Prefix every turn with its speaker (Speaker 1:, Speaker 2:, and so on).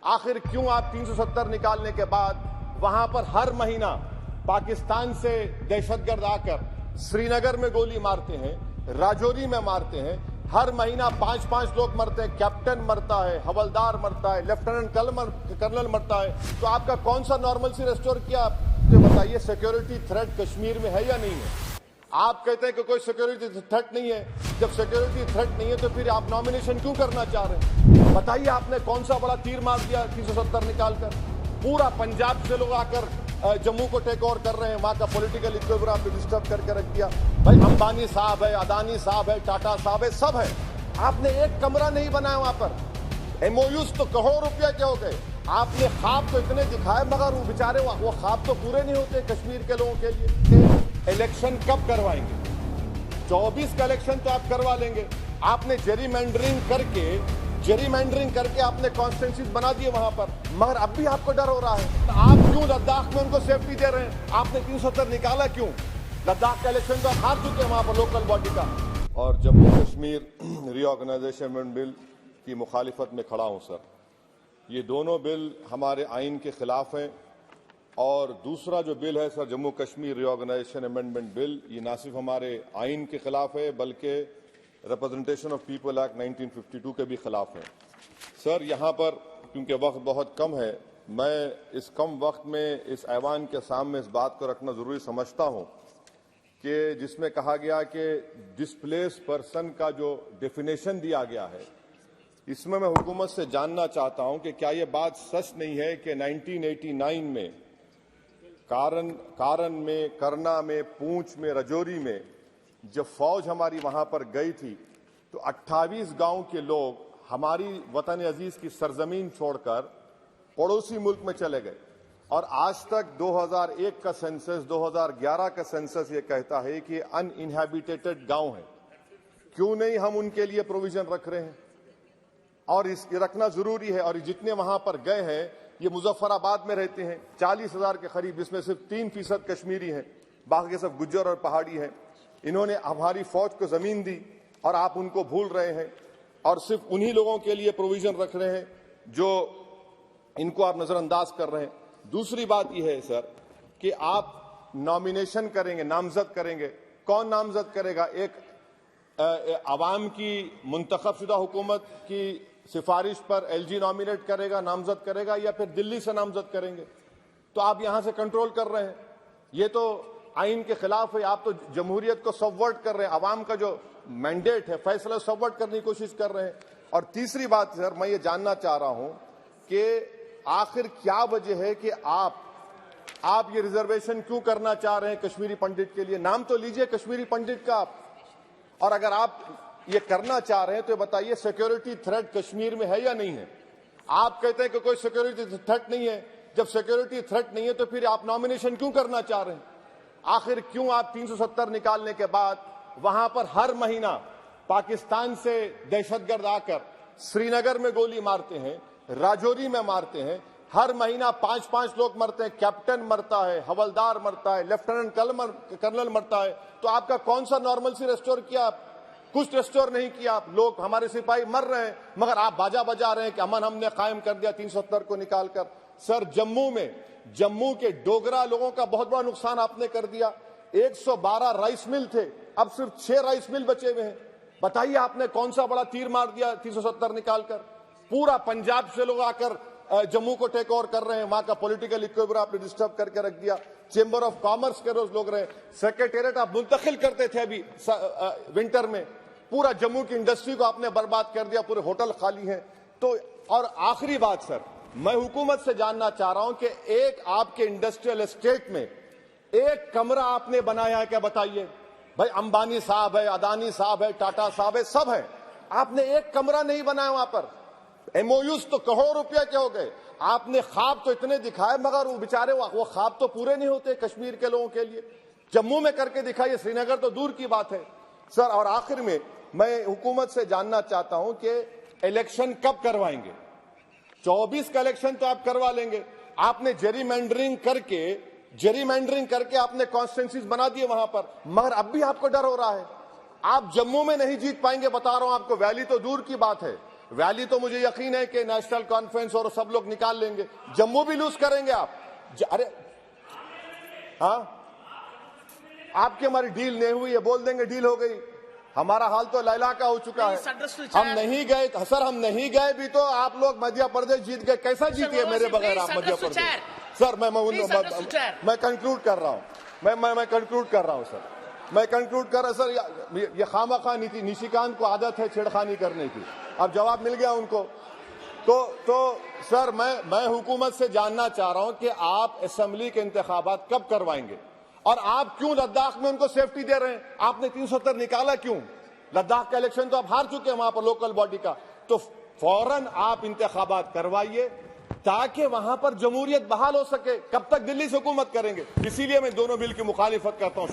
Speaker 1: आखिर क्यों आप 370 निकालने के बाद वहां पर हर महीना पाकिस्तान से दहशतगर्द आकर श्रीनगर में गोली मारते हैं, राजौरी में मारते हैं, हर महीना 5-5 लोग मरते हैं, कैप्टन मरता है, हवलदार मरता है, लेफ्टिनेंट कर्नल मरता है, तो आपका कौन सा नॉर्मलसी रेस्टोर किया? तो बताइए सिक्योरिटी थ्रेट कश्मीर में है या नहीं है? आप कहते हैं कि कोई सिक्योरिटी थ्रेट नहीं है। जब सिक्योरिटी थ्रेट नहीं है तो फिर आप नॉमिनेशन क्यों करना चाह रहे हैं? बताइए आपने कौन सा बड़ा तीर मार दिया 370 निकालकर? पूरा पंजाब से लोग आकर जम्मू को टेक ओवर कर रहे हैं, वहां का पॉलिटिकल इक्विलिब्रियम आपने डिस्टर्ब करके रख दिया। भाई अंबानी साहब है, अदानी साहब है, टाटा साहब है, सब है, आपने एक कमरा नहीं बनाया वहां पर। एमओयूज तो करोड़ों रुपया के हो गए, आपने ख्वाब तो इतने दिखाए मगर वो बेचारे वो ख्वाब तो पूरे नहीं होते कश्मीर के लोगों के लिए। इलेक्शन कब करवाएंगे? 24 का इलेक्शन तो आप करवा लेंगे। आपने जेरीमैंडरिंग करके आपने कॉन्स्टिट्यूंसीज बना दिए वहां पर, मगर अब भी आपको डर हो रहा है। तो आप क्यों लद्दाख में उनको सेफ्टी दे रहे हैं? आपने 370 निकाला क्यों? लद्दाख का इलेक्शन तो आप हार चुके हैं वहां पर लोकल बॉडी का। और जम्मू कश्मीर रीऑर्गेनाइजेशन बिल की मुखालिफत में खड़ा हूं सर। ये दोनों बिल हमारे आइन के खिलाफ हैं। और दूसरा जो बिल है sir, Jammu Kashmir reorganisation amendment bill, ये ना सिर्फ हमारे आइन के खिलाफ है बल्कि रिप्रेजेंटेशन ऑफ पीपल एक्ट 1952 के भी खिलाफ है। सर यहाँ पर क्योंकि वक्त बहुत कम है, मैं इस कम वक्त में इस ऐवान के सामने इस बात को रखना जरूरी समझता हूँ कि जिसमें कहा गया कि डिस्प्लेस पर्सन का जो डेफिनेशन दिया गया है, इसमें मैं हुकूमत से जानना चाहता हूं कि क्या यह बात सच नहीं है कि 1989 में कारण में, करना में, पूंछ में, रजौरी में जब फौज हमारी वहां पर गई थी तो 28 गांव के लोग हमारी वतन अजीज की सरजमीन छोड़कर पड़ोसी मुल्क में चले गए। और आज तक 2001 का सेंसस, 2011 का सेंसस ये कहता है कि अनइनहैबिटेटेड गांव है। क्यों नहीं हम उनके लिए प्रोविजन रख रहे हैं? और इसके रखना जरूरी है। और जितने वहां पर गए हैं ये मुजफ्फराबाद में रहते हैं, 40,000 के करीब, जिसमें सिर्फ 3% कश्मीरी हैं, बाकी सब गुज्जर और पहाड़ी हैं। इन्होंने हमारी फौज को जमीन दी और आप उनको भूल रहे हैं और सिर्फ उन्हीं लोगों के लिए प्रोविजन रख रहे हैं जो इनको आप नजरअंदाज कर रहे हैं। दूसरी बात यह है सर कि आप नॉमिनेशन करेंगे, नामजद करेंगे, कौन नामजद करेगा? एक अवाम की मुंतखब-शुदा हुकूमत की सिफारिश पर एलजी नॉमिनेट करेगा, नामजद करेगा, या फिर दिल्ली से नामजद करेंगे? तो आप यहां से कंट्रोल कर रहे हैं, ये तो आइन के खिलाफ है। आप तो जमहूरियत को सबवर्ट कर रहे हैं, अवाम का जो मैंडेट है, फैसला सबवर्ट करने की कोशिश कर रहे हैं। और तीसरी बात सर, मैं ये जानना चाह रहा हूं कि आखिर क्या वजह है कि आप ये रिजर्वेशन क्यों करना चाह रहे हैं कश्मीरी पंडित के लिए? नाम तो लीजिए कश्मीरी पंडित का आप। और अगर आप ये करना चाह रहे हैं तो बताइए सिक्योरिटी थ्रेट कश्मीर में है या नहीं है? आप कहते हैं कि कोई सिक्योरिटी थ्रेट नहीं है। जब सिक्योरिटी थ्रेट नहीं है तो फिर आप नॉमिनेशन क्यों करना चाह रहे हैं? आखिर क्यों आप 370 निकालने के बाद वहां पर हर महीना पाकिस्तान से दहशतगर्द आकर श्रीनगर में गोली मारते हैं, राजौरी में मारते हैं, हर महीना 5-5 लोग मरते हैं, कैप्टन मरता है, हवलदार मरता है, लेफ्टिनेंट कर्नल मरता है, तो आपका कौन सा नॉर्मलसी रेस्टोर किया? कुछ रेस्टोर नहीं किया। आप लोग, हमारे सिपाही मर रहे हैं मगर आप बाजा बजा रहे हैं कि अमन हमने कायम कर दिया 370 को निकालकर। सर जम्मू के डोगरा लोगों का बहुत बड़ा नुकसान आपने कर दिया। 112 राइस मिल थे, अब सिर्फ 6 राइस मिल बचे हुए हैं। बताइए आपने कौन सा बड़ा तीर मार दिया 370 निकालकर? पूरा पंजाब से लोग आकर जम्मू को टेक ओवर कर रहे हैं, वहां का पॉलिटिकल इक्विलिब्रियम आपने डिस्टर्ब करके रख दिया। चेंबर ऑफ कॉमर्स के रोज लोग रहे, सेक्रेटेरिएट आप मुंतकिल करते थे अभी विंटर में, पूरा जम्मू की इंडस्ट्री को आपने बर्बाद कर दिया, पूरे होटल खाली हैं। तो और आखिरी बात सर, मैं हुकूमत से जानना चाह रहा हूं कि एक आपके इंडस्ट्रियल एस्टेट में एक कमरा आपने बनाया है क्या? बताइए। भाई अंबानी साहब है, अदानी साहब है, टाटा साहब है, सब है, आपने एक कमरा नहीं बनाया वहां पर। एमओयूज तो करोड़ों रुपया के हो गए, आपने ख्वाब तो इतने दिखाए मगर वो बेचारे वो ख्वाब तो पूरे नहीं होते कश्मीर के लोगों के लिए। जम्मू में करके दिखाइए, श्रीनगर तो दूर की बात है सर। और आखिर में मैं हुकूमत से जानना चाहता हूं कि इलेक्शन कब करवाएंगे? 24 का इलेक्शन तो आप करवा लेंगे। आपने जेरीमैंडरिंग करके आपने कॉन्स्टिट्यूंसीज बना दिए वहां पर, मगर अब भी आपको डर हो रहा है। आप जम्मू में नहीं जीत पाएंगे, बता रहा हूं आपको, वैली तो दूर की बात है। वैली तो मुझे यकीन है कि नेशनल कॉन्फ्रेंस और सब लोग निकाल लेंगे। जम्मू भी लूज करेंगे आप। अरे हाँ, आपकी हमारी डील नहीं हुई है, बोल देंगे डील हो गई। हमारा हाल तो लैला का हो चुका है। हम नहीं गए सर, हम नहीं गए भी तो आप लोग मध्य प्रदेश जीत गए। कैसा जीतिए मेरे बगैर आप मध्य प्रदेश? सर मैं कंक्लूड कर रहा हूं, मैं कंक्लूड कर रहा हूं सर, मैं कंक्लूड कर रहा सर। ये खामखा निशिकांत को आदत है छेड़खानी करने की। अब जवाब मिल गया उनको। तो सर मैं हुकूमत से जानना चाह रहा हूं कि आप असेंबली के इंतखाबात कब करवाएंगे और आप क्यों लद्दाख में उनको सेफ्टी दे रहे हैं? आपने 370 निकाला क्यों? लद्दाख का इलेक्शन तो आप हार चुके हैं वहां पर लोकल बॉडी का। तो फौरन आप इंतखाबात करवाइए ताकि वहां पर जमहूरियत बहाल हो सके। कब तक दिल्ली से हुकूमत करेंगे? इसीलिए मैं दोनों बिल की मुखालिफत करता हूं।